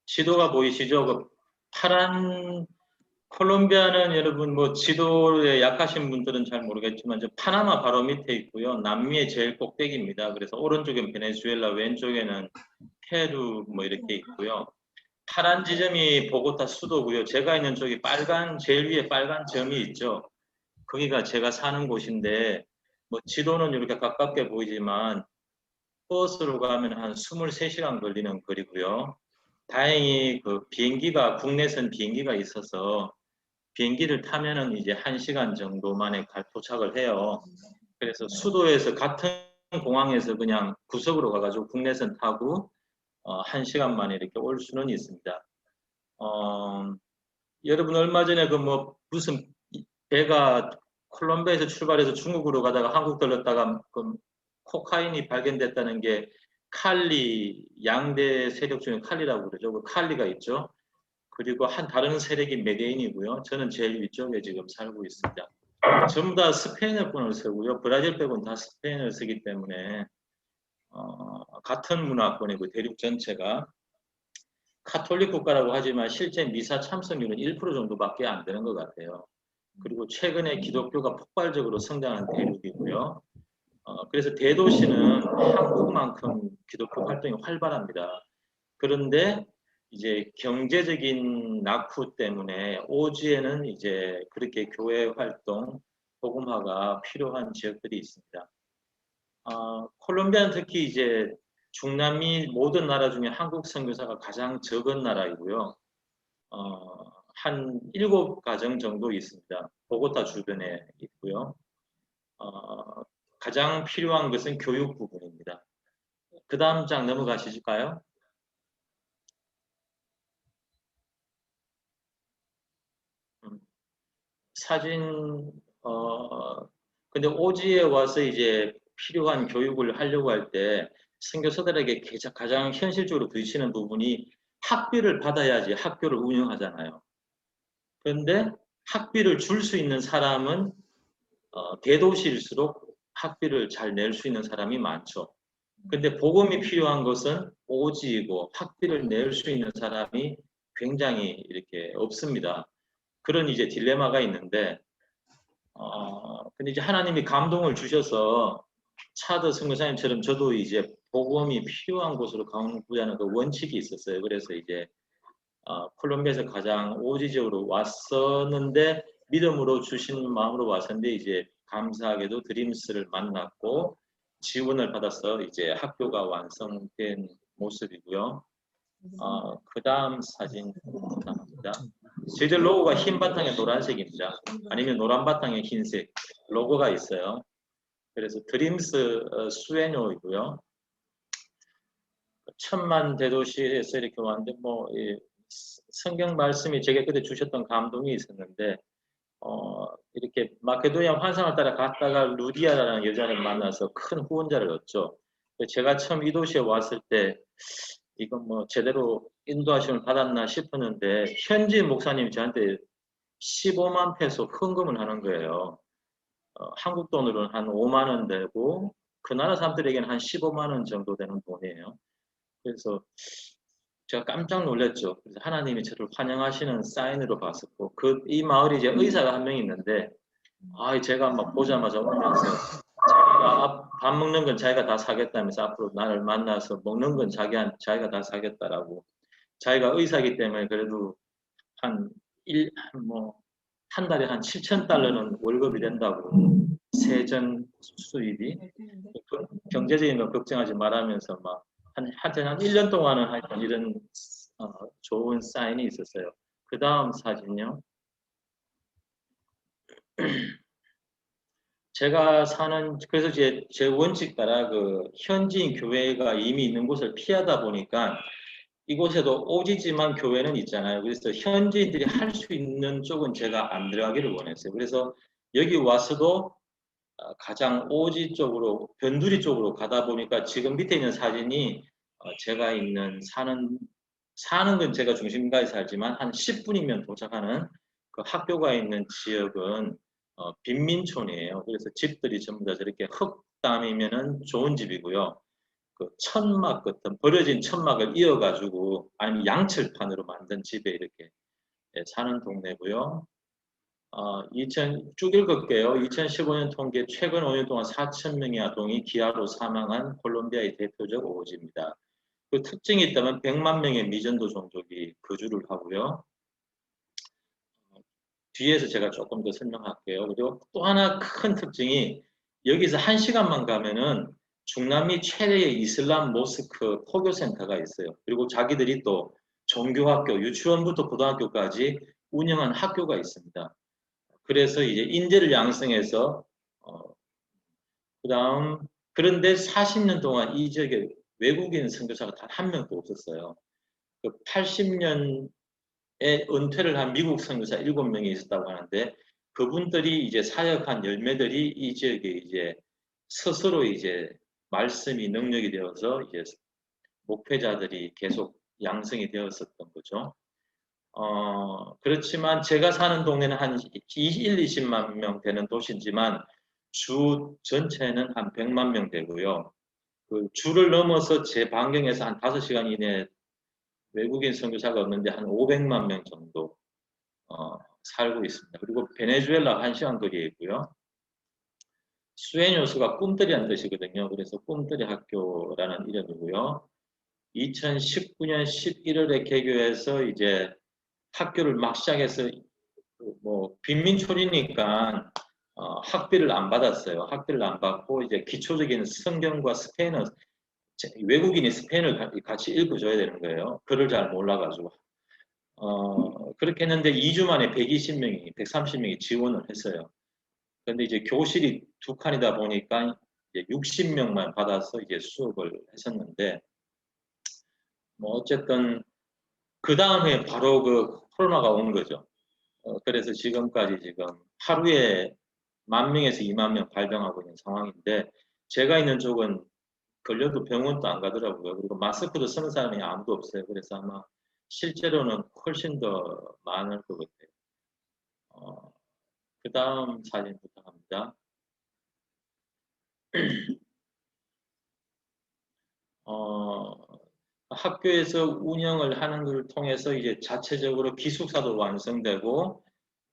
지도가 보이시죠? 그 파란 콜롬비아는 여러분 뭐 지도에 약하신 분들은 잘 모르겠지만 저 파나마 바로 밑에 있고요. 남미의 제일 꼭대기입니다. 그래서 오른쪽엔 베네수엘라, 왼쪽에는 페루 뭐 이렇게 있고요. 파란 지점이 보고타 수도고요. 제가 있는 쪽이 빨간 제일 위에 빨간 점이 있죠. 거기가 제가 사는 곳인데 뭐 지도는 이렇게 가깝게 보이지만 버스로 가면 한 23시간 걸리는 거리고요. 다행히 그 비행기가 국내선 비행기가 있어서 비행기를 타면은 이제 1시간 정도 만에 도착을 해요. 그래서 수도에서 같은 공항에서 그냥 구석으로 가가지고 국내선 타고 1시간 만에 이렇게 올 수는 있습니다. 여러분 얼마 전에 그 뭐 무슨 배가 콜롬비아에서 출발해서 중국으로 가다가 한국 들렀다가 그 코카인이 발견됐다는 게 칼리 양대 세력 중에 칼리라고 그러죠. 그 칼리가 있죠. 그리고 한 다른 세력이 메데인이고요. 저는 제일 위쪽에 지금 살고 있습니다. 전부 다 스페인어권을 쓰고요. 브라질 빼고는 다 스페인어를 쓰기 때문에 같은 문화권이고 대륙 전체가 카톨릭 국가라고 하지만 실제 미사 참석률은 1% 정도밖에 안 되는 것 같아요. 그리고 최근에 기독교가 폭발적으로 성장한 대륙이고요. 그래서 대도시는 한국만큼 기독교 활동이 활발합니다. 그런데 이제 경제적인 낙후 때문에 오지에는 이제 그렇게 교회 활동, 복음화가 필요한 지역들이 있습니다. 콜롬비아는 특히 이제 중남미 모든 나라 중에 한국 선교사가 가장 적은 나라이고요. 한 7가정 정도 있습니다. 보고타 주변에 있고요. 가장 필요한 것은 교육 부분입니다. 그 다음 장 넘어가실까요? 사진, 근데 오지에 와서 이제 필요한 교육을 하려고 할 때 선교사들에게 가장 현실적으로 부딪히는 부분이 학비를 받아야지 학교를 운영하잖아요. 그런데 학비를 줄 수 있는 사람은 대도시일수록 학비를 잘 낼 수 있는 사람이 많죠. 근데 복음이 필요한 것은 오지이고 학비를 낼 수 있는 사람이 굉장히 이렇게 없습니다. 그런 이제 딜레마가 있는데, 근데 이제 하나님이 감동을 주셔서 차드 선교사님처럼 저도 이제 복음이 필요한 곳으로 강구하는 그 원칙이 있었어요. 그래서 이제 콜롬비아에서 가장 오지적으로 왔었는데 믿음으로 주신 마음으로 왔었는데 이제 감사하게도 드림스를 만났고 지원을 받아서 이제 학교가 완성된 모습이고요. 그 다음 사진 감사합니다. 저희들 로고가 흰 바탕에 노란색입니다. 아니면 노란 바탕에 흰색 로고가 있어요. 그래서 드림스 수에노이고요. 천만 대도시에서 이렇게 왔는데 뭐 성경 말씀이 제게 그때 주셨던 감동이 있었는데 이렇게 마케도니아 환상을 따라 갔다가 루디아라는 여자를 만나서 큰 후원자를 얻죠. 제가 처음 이 도시에 왔을 때 이건 뭐 제대로 인도하심을 받았나 싶었는데 현지 목사님이 저한테 15만 페소 헌금을 하는 거예요. 한국 돈으로는 한 5만 원 되고 그 나라 사람들에게는 한 15만 원 정도 되는 돈이에요. 그래서 제가 깜짝 놀랐죠. 그래서 하나님이 저를 환영하시는 사인으로 봤었고, 이 마을에 이제 의사가 한 명 있는데, 제가 막 보자마자 오면서, 밥 먹는 건 자기가 다 사겠다면서 앞으로 나를 만나서 먹는 건 자기가 다 사겠다라고. 자기가 의사이기 때문에 그래도 한 한 달에 한 7천 달러는 월급이 된다고. 세전 수입이. 경제적인 거 걱정하지 말하면서 하여튼 한 1년 동안은 하여튼 이런 좋은 사인이 있었어요. 그 다음 사진요. 제가 그래서 제 원칙 따라 그 현지인 교회가 이미 있는 곳을 피하다 보니까 이곳에도 오지지만 교회는 있잖아요. 그래서 현지인들이 할 수 있는 쪽은 제가 안 들어가기를 원했어요. 그래서 여기 와서도 가장 오지 쪽으로, 변두리 쪽으로 가다 보니까 지금 밑에 있는 사진이 제가 있는 사는 건 제가 중심가에 살지만 한 10분이면 도착하는 그 학교가 있는 지역은 빈민촌이에요. 그래서 집들이 전부 다 저렇게 흙담이면은 좋은 집이고요. 그 천막 같은 버려진 천막을 이어가지고 아니면 양철판으로 만든 집에 이렇게 사는 동네고요. 쭉 읽을게요. 2015년 통계 최근 5년 동안 4,000명의 아동이 기아로 사망한 콜롬비아의 대표적 오지입니다. 그 특징이 있다면 100만 명의 미전도 종족이 거주를 하고요. 뒤에서 제가 조금 더 설명할게요. 그리고 또 하나 큰 특징이 여기서 1시간만 가면은 중남미 최대의 이슬람 모스크 포교센터가 있어요. 그리고 자기들이 또 종교학교, 유치원부터 고등학교까지 운영한 학교가 있습니다. 그래서 이제 인재를 양성해서 그다음 그런데 40년 동안 이 지역에 외국인 선교사가 단 한 명도 없었어요. 그 80년에 은퇴를 한 미국 선교사 7명이 있었다고 하는데 그분들이 이제 사역한 열매들이 이 지역에 이제 스스로 이제 말씀이 능력이 되어서 이제 목회자들이 계속 양성이 되었었던 거죠. 그렇지만 제가 사는 동네는 한 20만 명 되는 도시지만 주 전체는 한 100만 명 되고요. 그 주를 넘어서 제 반경에서 한 5시간 이내에 외국인 선교사가 없는데 한 500만 명 정도 살고 있습니다. 그리고 베네수엘라 1시간 거리에 있고요. 수에뇨스가 꿈들이라는 뜻이거든요. 그래서 꿈들이 학교라는 이름이고요. 2019년 11월에 개교해서 이제 학교를 막 시작해서 뭐 빈민촌이니까 학비를 안 받았어요. 학비를 안 받고 이제 기초적인 성경과 스페인어 외국인이 스페인을 같이 읽어줘야 되는 거예요. 글을 잘 몰라가지고 그렇게 했는데 2주 만에 120명이 130명이 지원을 했어요. 그런데 이제 교실이 2칸이다 보니까 이제 60명만 받아서 이제 수업을 했었는데 뭐 어쨌든 그 다음에 바로 그 코로나가 온 거죠. 그래서 지금까지 지금 하루에 10,000명에서 20,000명 발병하고 있는 상황인데 제가 있는 쪽은 걸려도 병원도 안 가더라고요. 그리고 마스크도 쓰는 사람이 아무도 없어요. 그래서 아마 실제로는 훨씬 더 많을 것 같아요. 그 다음 사진 부탁합니다. 학교에서 운영을 하는 것을 통해서 이제 자체적으로 기숙사도 완성되고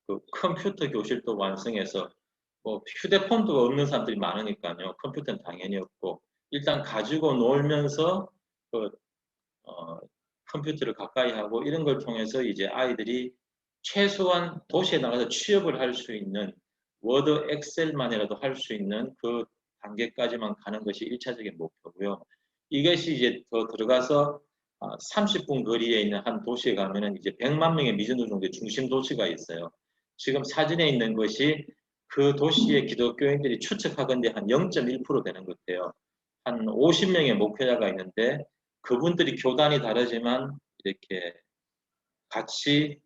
그 컴퓨터 교실도 완성해서 뭐 휴대폰도 없는 사람들이 많으니까요. 컴퓨터는 당연히 없고 일단 가지고 놀면서 그 컴퓨터를 가까이 하고 이런 걸 통해서 이제 아이들이 최소한 도시에 나가서 취업을 할 수 있는 워드, 엑셀만이라도 할 수 있는 그 단계까지만 가는 것이 1차적인 목표고요. 이것이 이제 더 들어가서 30분 거리에 있는 한 도시에 가면은 이제 100만 명의 미전도 정도의 중심 도시가 있어요. 지금 사진에 있는 것이 그 도시의 기독교인들이 추측하건대 한 0.1% 되는 것 같아요. 한 50명의 목회자가 있는데 그분들이 교단이 다르지만 이렇게 같이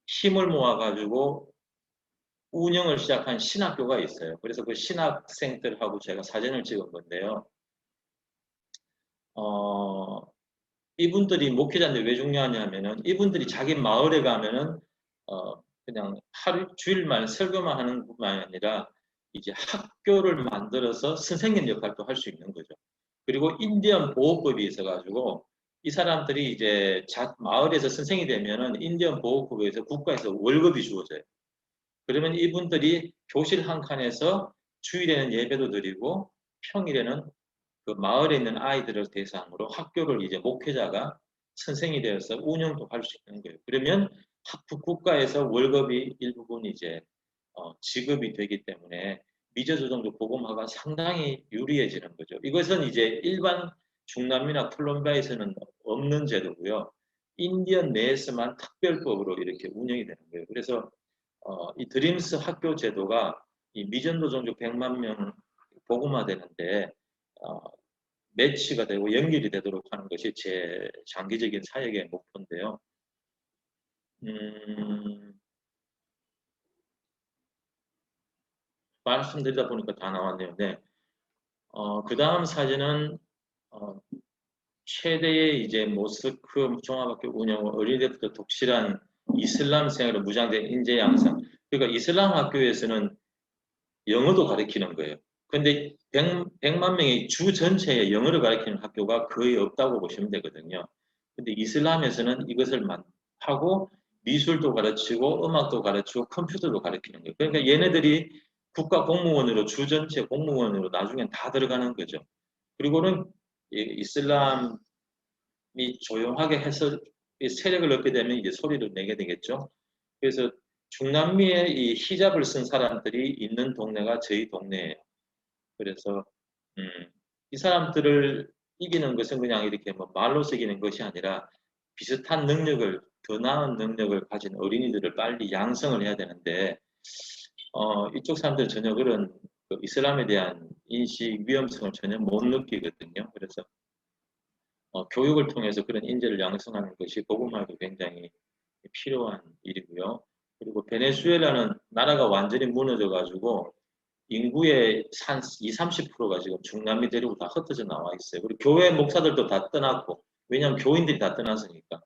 힘을 모아가지고 운영을 시작한 신학교가 있어요. 그래서 그 신학생들하고 제가 사진을 찍은 건데요. 이분들이 목회자인데 왜 중요하냐면은 이분들이 자기 마을에 가면은 그냥 하루 주일만 설교만 하는 뿐만 아니라 이제 학교를 만들어서 선생님 역할도 할 수 있는 거죠. 그리고 인디언 보호법이 있어가지고 이 사람들이 이제 마을에서 선생이 되면은 인디언 보호법에서 국가에서 월급이 주어져요. 그러면 이분들이 교실 한 칸에서 주일에는 예배도 드리고 평일에는 그 마을에 있는 아이들을 대상으로 학교를 이제 목회자가 선생이 되어서 운영도 할 수 있는 거예요. 그러면 국가에서 월급이 일부분 이제 지급이 되기 때문에 미저조정도 복음화가 상당히 유리해지는 거죠. 이것은 이제 일반 중남미나 콜롬비아에서는 없는 제도고요. 인디언 내에서만 특별법으로 이렇게 운영이 되는 거예요. 그래서 이 드림스 학교 제도가 이 미전도 종족 100만 명 복음화되는데 매치가 되고 연결이 되도록 하는 것이 제 장기적인 사역의 목표인데요. 말씀드리다 보니까 다 나왔네요. 네. 그 다음 사진은 최대의 이제 모스크 종합학교 운영 어릴 때부터 독실한 이슬람 생활로 무장된 인재 양성. 그러니까 이슬람 학교에서는 영어도 가르치는 거예요. 근데 100만 명의 주 전체에 영어를 가르치는 학교가 거의 없다고 보시면 되거든요. 근데 이슬람에서는 이것을 하고 미술도 가르치고 음악도 가르치고 컴퓨터도 가르치는 거예요. 그러니까 얘네들이 국가 공무원으로 주 전체 공무원으로 나중엔 다 들어가는 거죠. 그리고는 이슬람이 조용하게 해서 세력을 얻게 되면 이제 소리를 내게 되겠죠. 그래서 중남미에 이 히잡을 쓴 사람들이 있는 동네가 저희 동네예요. 그래서 음, 이 사람들을 이기는 것은 그냥 이렇게 뭐 말로서 이기는 것이 아니라 비슷한 능력을 더 나은 능력을 가진 어린이들을 빨리 양성을 해야 되는데 이쪽 사람들 전혀 그런 그 이슬람에 대한 인식 위험성을 전혀 못 느끼거든요. 그래서 교육을 통해서 그런 인재를 양성하는 것이 복음화에도 굉장히 필요한 일이고요. 그리고 베네수엘라는 나라가 완전히 무너져 가지고 인구의 한 20, 30%가 지금 중남미 대륙으로 다 흩어져 나와 있어요. 그리고 교회 목사들도 다 떠났고, 왜냐하면 교인들이 다 떠났으니까.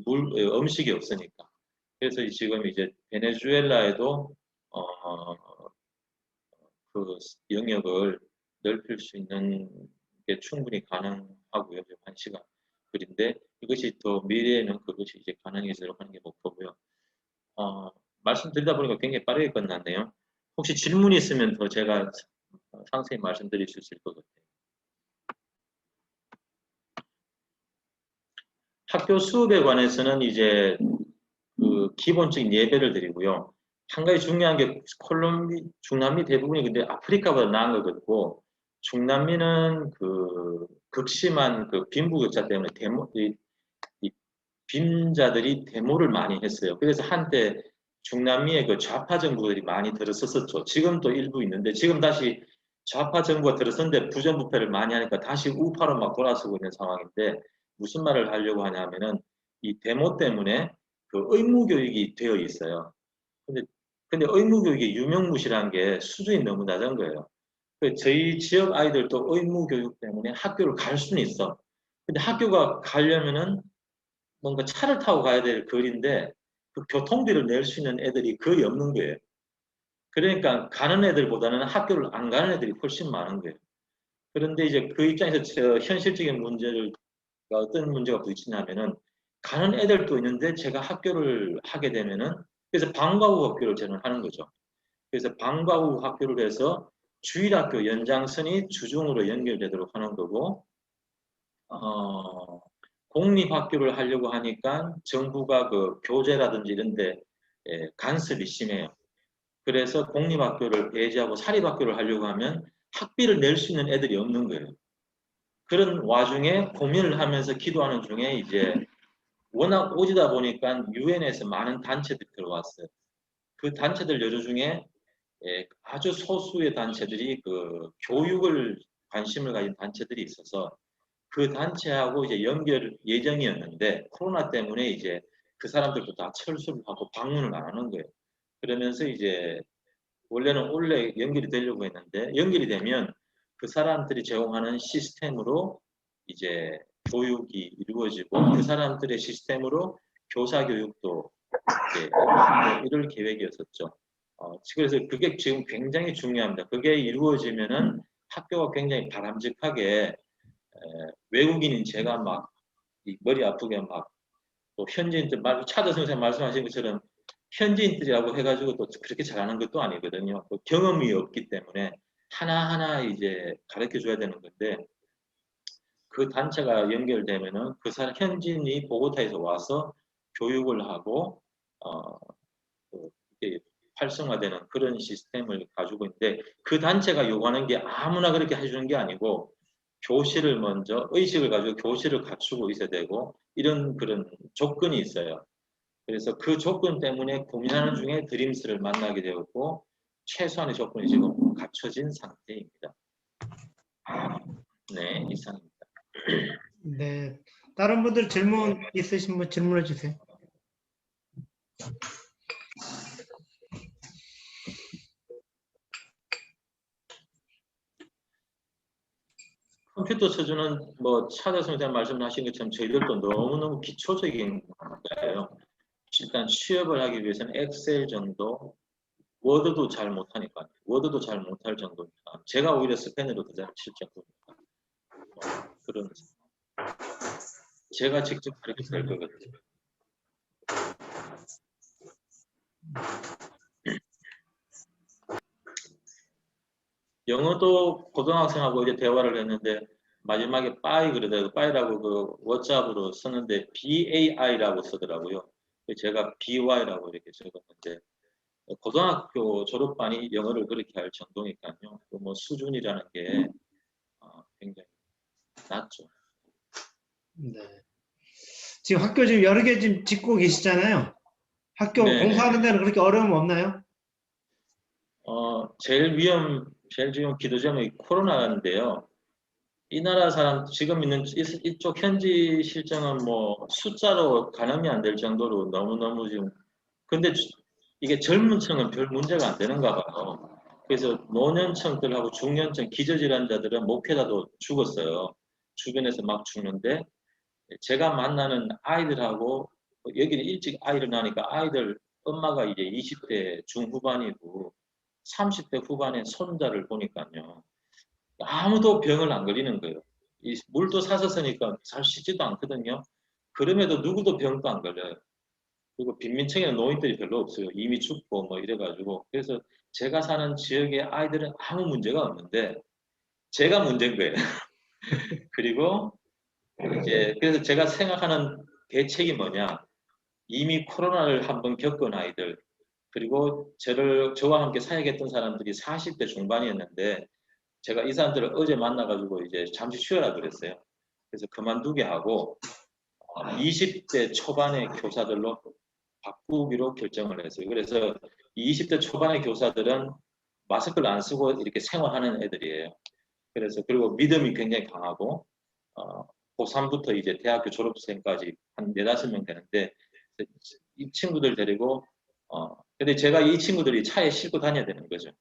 음식이 없으니까. 그래서 지금 이제 베네수엘라에도, 그 영역을 넓힐 수 있는 게 충분히 가능하고요. 지금 한 시간. 그런데 이것이 더 미래에는 그것이 이제 가능해지도록 하는 게 목표고요. 말씀드리다 보니까 굉장히 빠르게 끝났네요. 혹시 질문이 있으면 더 제가 상세히 말씀드릴 수 있을 것 같아요. 학교 수업에 관해서는 이제 그 기본적인 예배를 드리고요. 한 가지 중요한 게 중남미 대부분이 근데 아프리카보다 나은 것 같고 중남미는 그 극심한 그 빈부격차 때문에 이 빈자들이 데모를 많이 했어요. 그래서 한때 중남미의 그 좌파 정부들이 많이 들어섰었죠. 지금도 일부 있는데 지금 다시 좌파 정부가 들어섰는데 부정부패를 많이 하니까 다시 우파로 막 돌아서고 있는 상황인데 무슨 말을 하려고 하냐면은 이 데모 때문에 그 의무교육이 되어 있어요. 근데, 근데 의무교육이 유명무실한 게 수준이 너무 낮은 거예요. 저희 지역 아이들도 의무교육 때문에 학교를 갈 수는 있어. 근데 학교가 가려면은 뭔가 차를 타고 가야 될 거리인데 그 교통비를 낼 수 있는 애들이 거의 없는 거예요. 그러니까 가는 애들보다는 학교를 안 가는 애들이 훨씬 많은 거예요. 그런데 이제 그 입장에서 현실적인 문제를 어떤 문제가 부딪히냐면은 가는 애들도 있는데 제가 학교를 하게 되면은 그래서 방과 후 학교를 저는 하는 거죠. 그래서 방과 후 학교를 해서 주일학교 연장선이 주중으로 연결되도록 하는 거고 어, 공립학교를 하려고 하니까 정부가 그 교재라든지 이런 데 간섭이 심해요. 그래서 공립학교를 배제하고 사립학교를 하려고 하면 학비를 낼 수 있는 애들이 없는 거예요. 그런 와중에 고민을 하면서 기도하는 중에 이제 워낙 오지다 보니까 유엔에서 많은 단체들이 들어왔어요. 그 단체들 여러 중에 아주 소수의 단체들이 그 교육을 관심을 가진 단체들이 있어서 그 단체하고 이제 연결 예정이었는데 코로나 때문에 이제 그 사람들도 다 철수를 하고 방문을 안 하는 거예요. 그러면서 이제 원래는 원래 연결이 되려고 했는데 연결이 되면 그 사람들이 제공하는 시스템으로 이제 교육이 이루어지고 그 사람들의 시스템으로 교사 교육도 이제 이럴 계획이었었죠. 그래서 그게 지금 굉장히 중요합니다. 그게 이루어지면은 학교가 굉장히 바람직하게 외국인인 제가 막 머리 아프게 막 또 현지인들 차도 선생님 말씀하신 것처럼 현지인들이라고 해가지고 또 그렇게 잘하는 것도 아니거든요. 또 경험이 없기 때문에 하나하나 이제 가르쳐 줘야 되는 건데 그 단체가 연결되면은 그 사람 현지인이 보고타에서 와서 교육을 하고 어, 이렇게 활성화되는 그런 시스템을 가지고 있는데 그 단체가 요구하는 게 아무나 그렇게 해주는 게 아니고 교실을 먼저 의식을 가지고 교실을 갖추고 있어야 되고 이런 그런 조건이 있어요. 그래서 그 조건 때문에 고민하는 중에 드림스를 만나게 되었고 최소한의 조건이 지금 갖춰진 상태입니다. 네, 이상입니다. 네. 다른 분들 질문 있으신 분 질문해 주세요. 컴퓨터 쳐주는 뭐 차대 선생님 말씀하신 것처럼 저희들도 너무너무 기초적인 거예요. 일단 취업을 하기 위해서는 엑셀 정도 워드도 잘 못하니까. 워드도 잘 못할 정도니까. 제가 오히려 스페인어로 더 잘 칠 정도니까. 그런 제가 직접 가르쳐 될 것 같아요. 영어도 고등학생하고 이제 대화를 했는데 마지막에 빠이 그러더라고요. 빠이라고 그 워츠업으로 쓰는데 BAI라고 쓰더라고요. 제가 BY라고 이렇게 적었는데 고등학교 졸업반이 영어를 그렇게 할 정도니까요. 뭐 수준이라는 게 굉장히 낮죠. 네. 지금 학교 지금 여러 개 지금 짓고 계시잖아요. 학교 네네. 공사하는 데는 그렇게 어려움 없나요? 제일 지금 기도점이 코로나인데요. 이 나라 사람 지금 있는 이쪽 현지 실정은 뭐 숫자로 가늠이 안 될 정도로 너무너무 지금 근데 이게 젊은 층은 별 문제가 안 되는가 봐요. 그래서 노년층들하고 중년층 기저질환자들은 못 피하다도 죽었어요. 주변에서 막 죽는데 제가 만나는 아이들하고 여기는 일찍 아이를 낳으니까 아이들 엄마가 이제 20대 중후반이고 30대 후반의 손자를 보니까요. 아무도 병을 안 걸리는 거예요. 이 물도 사서 쓰니까 잘 씻지도 않거든요. 그럼에도 누구도 병도 안 걸려요. 그리고 빈민층에는 노인들이 별로 없어요. 이미 죽고 뭐 이래가지고. 그래서 제가 사는 지역의 아이들은 아무 문제가 없는데 제가 문제인 거예요. 그리고 이제 그래서 제가 생각하는 대책이 뭐냐. 이미 코로나를 한번 겪은 아이들 그리고 저와 함께 사역했던 사람들이 40대 중반이었는데 제가 이 사람들을 어제 만나가지고 이제 잠시 쉬어라 그랬어요. 그래서 그만두게 하고 20대 초반의 교사들로 바꾸기로 결정을 했어요. 그래서 20대 초반의 교사들은 마스크를 안 쓰고 이렇게 생활하는 애들이에요. 그래서 그리고 믿음이 굉장히 강하고 고3부터 이제 대학교 졸업생까지 한 4~5명 되는데 이 친구들 데리고 근데 제가 이 친구들이 차에 싣고 다녀야 되는 거죠.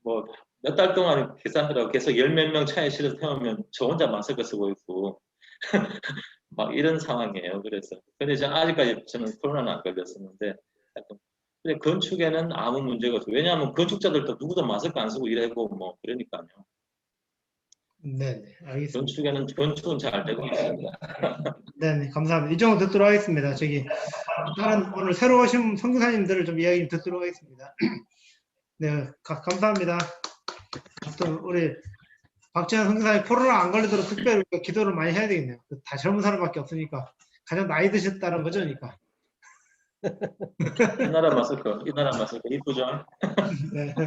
뭐 몇 달 동안 계산들하고 계속 10몇 명 차에 실어서 태우면 저 혼자 마스크 쓰고 있고 막 이런 상황이에요. 그래서 근데 아직까지 저는 코로나는 안 걸렸었는데 근데 건축에는 아무 문제가 없어요. 왜냐하면 건축자들도 누구도 마스크 안 쓰고 일하고 뭐 그러니까요. 네, 알겠습니다. 건축은 잘 되고 있습니다. 네, 감사합니다. 이 정도 듣도록 하겠습니다. 다른 오늘 새로 오신 선교사님들을 좀 이야기 좀 듣도록 하겠습니다. 네, 감사합니다. 또 우리 박지현 선교사님 코로나 안 걸리도록 특별히 기도를 많이 해야 되겠네요. 다 젊은 사람밖에 없으니까 가장 나이 드셨다는 거죠, 그러니까. 이 나라 마스크 이쁘죠? 네.